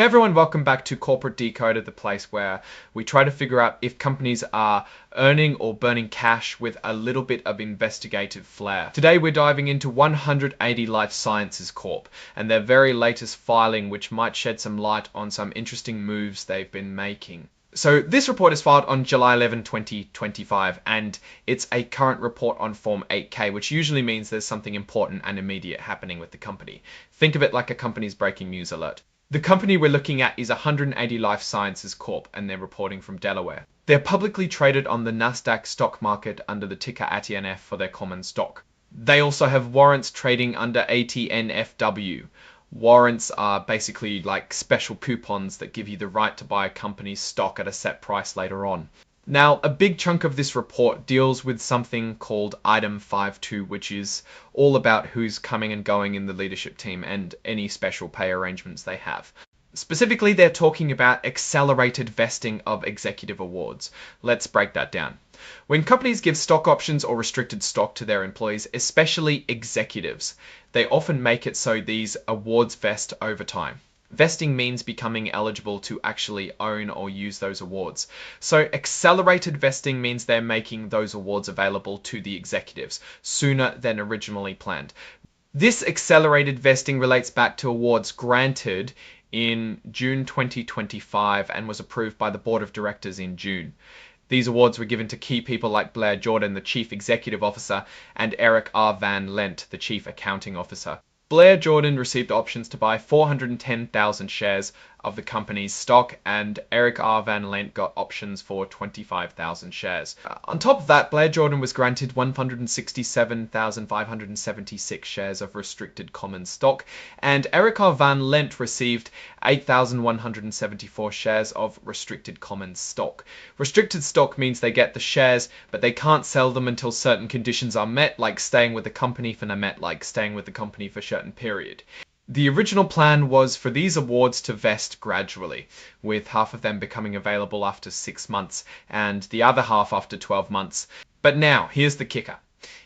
Hey everyone, welcome back to Corporate Decoded, the place where we try to figure out if companies are earning or burning cash with a little bit of investigative flair. Today we're diving into 180 Life Sciences Corp and their very latest filing, which might shed some light on some interesting moves they've been making. So this report is filed on July 11, 2025, and it's a current report on Form 8K, which usually means there's something important and immediate happening with the company. Think of it like a company's breaking news alert. The company we're looking at is 180 Life Sciences Corp, and they're reporting from Delaware. They're publicly traded on the Nasdaq stock market under the ticker ATNF for their common stock. They also have warrants trading under ATNFW. Warrants are basically like special coupons that give you the right to buy a company's stock at a set price later on. Now, a big chunk of this report deals with something called Item 5.2, which is all about who's coming and going in the leadership team and any special pay arrangements they have. Specifically, they're talking about accelerated vesting of executive awards. Let's break that down. When companies give stock options or restricted stock to their employees, especially executives, they often make it so these awards vest over time. Vesting means becoming eligible to actually own or use those awards. So accelerated vesting means they're making those awards available to the executives sooner than originally planned. This accelerated vesting relates back to awards granted in June 2025 and was approved by the board of directors in June. These awards were given to key people like Blair Jordan, the Chief Executive Officer, and Eric R. Van Lent, the Chief Accounting Officer. Blair Jordan received options to buy 410,000 shares of the company's stock, and Eric R. Van Lent got options for 25,000 shares. On top of that, Blair Jordan was granted 167,576 shares of restricted common stock, and Eric R. Van Lent received 8,174 shares of restricted common stock. Restricted stock means they get the shares, but they can't sell them until certain conditions are met, like staying with the company for a certain period. The original plan was for these awards to vest gradually, with half of them becoming available after 6 months and the other half after 12 months. But now, here's the kicker.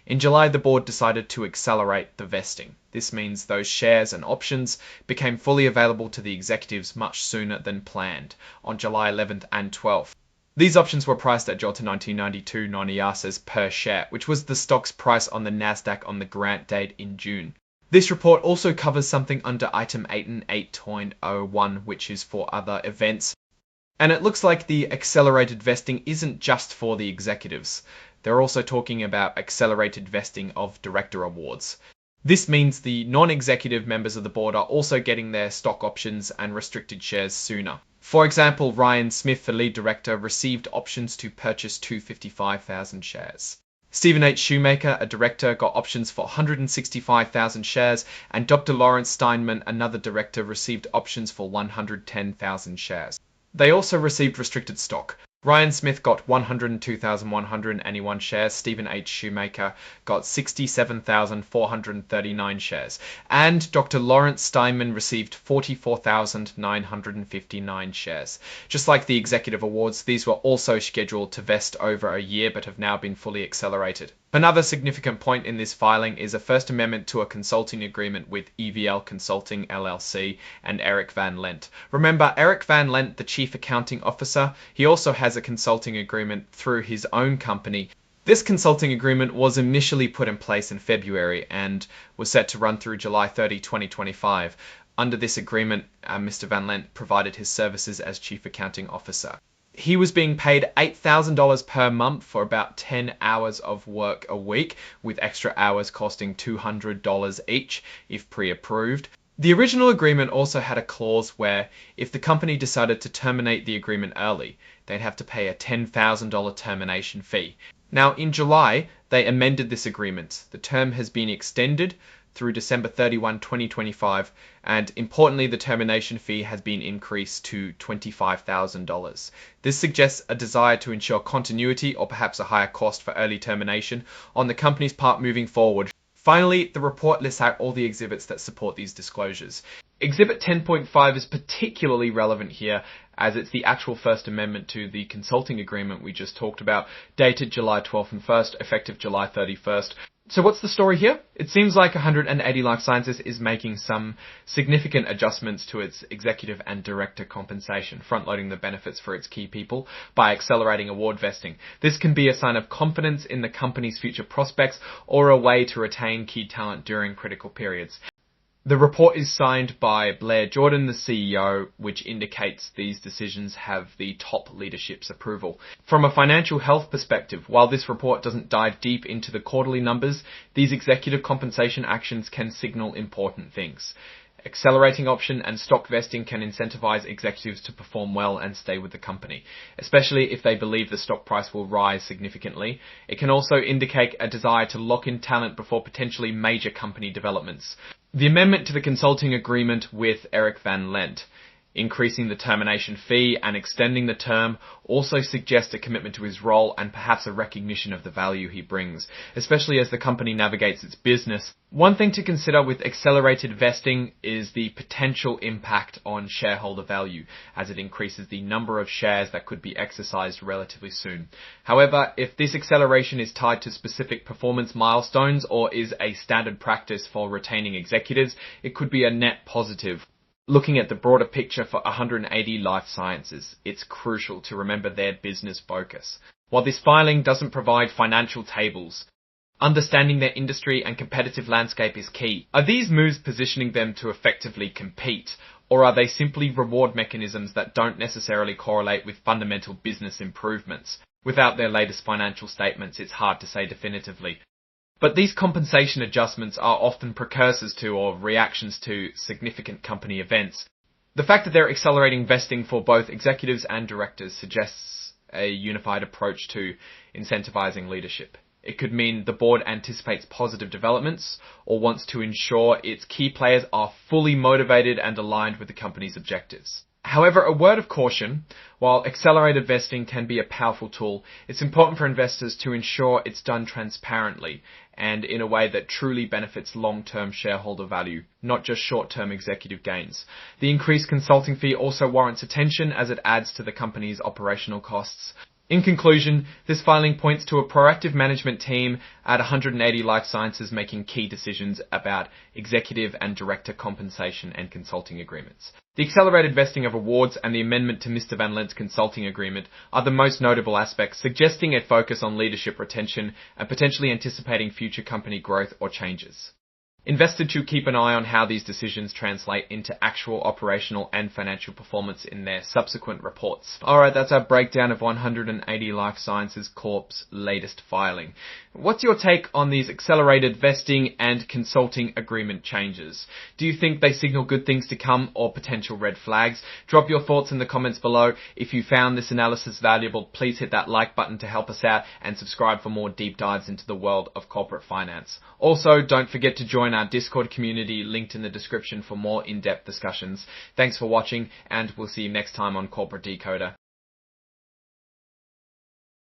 In July, the board decided to accelerate the vesting. This means those shares and options became fully available to the executives much sooner than planned, on July 11th and 12th. These options were priced at Jota 1992 non-IASs per share, which was the stock's price on the Nasdaq on the grant date in June. This report also covers something under Item 8 and 8.01, which is for other events. And it looks like the accelerated vesting isn't just for the executives. They're also talking about accelerated vesting of director awards. This means the non-executive members of the board are also getting their stock options and restricted shares sooner. For example, Ryan Smith, the lead director, received options to purchase 255,000 shares. Stephen H. Shoemaker, a director, got options for 165,000 shares, and Dr. Lawrence Steinman, another director, received options for 110,000 shares. They also received restricted stock. Ryan Smith got 102,181 shares, Stephen H. Shoemaker got 67,439 shares, and Dr. Lawrence Steinman received 44,959 shares. Just like the executive awards, these were also scheduled to vest over a year but have now been fully accelerated. Another significant point in this filing is a First Amendment to a consulting agreement with EVL Consulting LLC and Eric Van Lent. Remember, Eric Van Lent, the Chief Accounting Officer, he also has a consulting agreement through his own company. This consulting agreement was initially put in place in February and was set to run through July 30, 2025. Under this agreement, Mr. Van Lent provided his services as Chief Accounting Officer. He was being paid $8,000 per month for about 10 hours of work a week, with extra hours costing $200 each if pre-approved. The original agreement also had a clause where if the company decided to terminate the agreement early, they'd have to pay a $10,000 termination fee. Now, in July, they amended this agreement. The term has been extended through December 31, 2025, and importantly, the termination fee has been increased to $25,000. This suggests a desire to ensure continuity or perhaps a higher cost for early termination on the company's part moving forward. Finally, the report lists out all the exhibits that support these disclosures. Exhibit 10.5 is particularly relevant here as it's the actual First Amendment to the consulting agreement we just talked about, dated July 12th and 1st, effective July 31st. So what's the story here? It seems like 180 Life Sciences is making some significant adjustments to its executive and director compensation, front-loading the benefits for its key people by accelerating award vesting. This can be a sign of confidence in the company's future prospects or a way to retain key talent during critical periods. The report is signed by Blair Jordan, the CEO, which indicates these decisions have the top leadership's approval. From a financial health perspective, while this report doesn't dive deep into the quarterly numbers, these executive compensation actions can signal important things. Accelerating option and stock vesting can incentivize executives to perform well and stay with the company, especially if they believe the stock price will rise significantly. It can also indicate a desire to lock in talent before potentially major company developments. The amendment to the consulting agreement with Eric Van Lent, increasing the termination fee and extending the term, also suggests a commitment to his role and perhaps a recognition of the value he brings, especially as the company navigates its business. One thing to consider with accelerated vesting is the potential impact on shareholder value, as it increases the number of shares that could be exercised relatively soon. However, if this acceleration is tied to specific performance milestones or is a standard practice for retaining executives, it could be a net positive. Looking at the broader picture for 180 Life Sciences, it's crucial to remember their business focus. While this filing doesn't provide financial tables, understanding their industry and competitive landscape is key. Are these moves positioning them to effectively compete, or are they simply reward mechanisms that don't necessarily correlate with fundamental business improvements? Without their latest financial statements, it's hard to say definitively. But these compensation adjustments are often precursors to or reactions to significant company events. The fact that they're accelerating vesting for both executives and directors suggests a unified approach to incentivizing leadership. It could mean the board anticipates positive developments or wants to ensure its key players are fully motivated and aligned with the company's objectives. However, a word of caution, while accelerated vesting can be a powerful tool, it's important for investors to ensure it's done transparently and in a way that truly benefits long-term shareholder value, not just short-term executive gains. The increased consulting fee also warrants attention as it adds to the company's operational costs. In conclusion, this filing points to a proactive management team at 180 Life Sciences making key decisions about executive and director compensation and consulting agreements. The accelerated vesting of awards and the amendment to Mr. Van Lent's consulting agreement are the most notable aspects, suggesting a focus on leadership retention and potentially anticipating future company growth or changes. Investors should keep an eye on how these decisions translate into actual operational and financial performance in their subsequent reports. Alright, that's our breakdown of 180 Life Sciences Corp's latest filing. What's your take on these accelerated vesting and consulting agreement changes? Do you think they signal good things to come or potential red flags? Drop your thoughts in the comments below. If you found this analysis valuable, please hit that like button to help us out and subscribe for more deep dives into the world of corporate finance. Also, don't forget to join our Discord community linked in the description for more in-depth discussions. Thanks for watching, and we'll see you next time on Corporate Decoder.